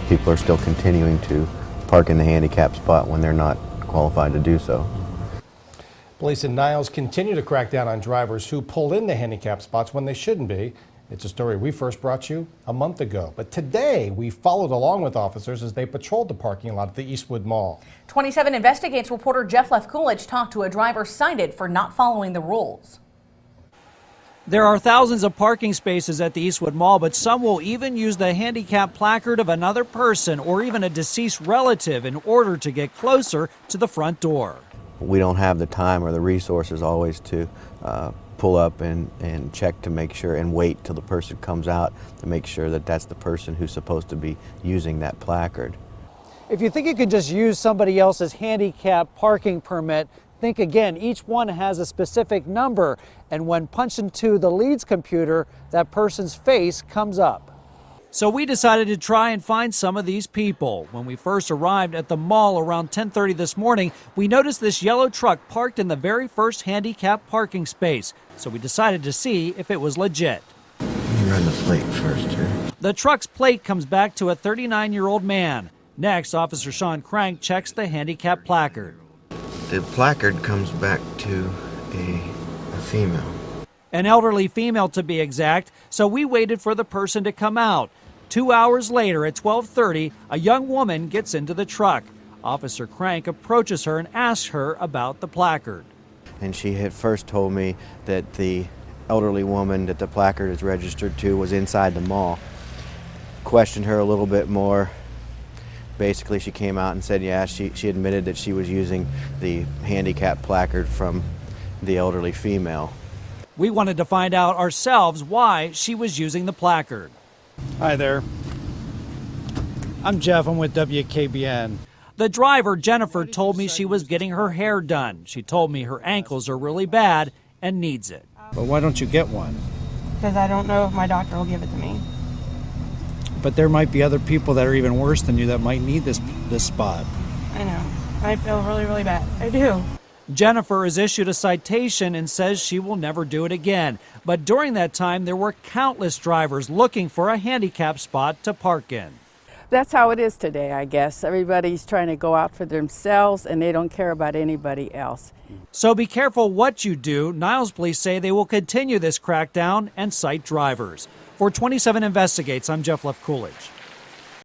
people are still continuing to park in the handicap spot when they're not qualified to do so. Police in Niles continue to crack down on drivers who pull in the handicap spots when they shouldn't be. It's a story we first brought you a month ago. But today, we followed along with officers as they patrolled the parking lot at the Eastwood Mall. 27 Investigates reporter Jeff Levkulich talked to a driver cited for not following the rules. There are thousands of parking spaces at the Eastwood Mall, but some will even use the handicap placard of another person or even a deceased relative in order to get closer to the front door. We don't have the time or the resources always to pull up and check to make sure and wait till the person comes out to make sure that that's the person who's supposed to be using that placard. If you think you could just use somebody else's handicap parking permit, think again. Each one has a specific number, and when punched into the leads computer, that person's face comes up. So we decided to try and find some of these people. When we first arrived at the mall around 10:30 this morning, we noticed this yellow truck parked in the very first handicap parking space. So we decided to see if it was legit. Let me run the plate first here. The truck's plate comes back to a 39-year-old man. Next, Officer Shawn checks the handicap placard. The placard comes back to a female. An elderly female to be exact, so we waited for the person to come out. 2 hours later at 12:30, a young woman gets into the truck. Officer Crank approaches her and asks her about the placard. And she had first told me that the elderly woman that the placard is registered to was inside the mall. Questioned her a little bit more. Basically, she came out and said, yeah, she admitted that she was using the handicap placard from the elderly female. We wanted to find out ourselves why she was using the placard. Hi there. I'm Jeff. I'm with WKBN. The driver, Jennifer, told me she was getting her hair done. She told me her ankles are really bad and needs it. But why don't you get one? Because I don't know if my doctor will give it to me. But there might be other people that are even worse than you that might need this spot. I know. I feel really, really bad. I do. Jennifer is issued a citation and says she will never do it again. But during that time, there were countless drivers looking for a handicap spot to park in. That's how it is today, I guess. Everybody's trying to go out for themselves and they don't care about anybody else. So be careful what you do. Niles police say they will continue this crackdown and cite drivers. For 27 Investigates, I'm Jeff Levkulich.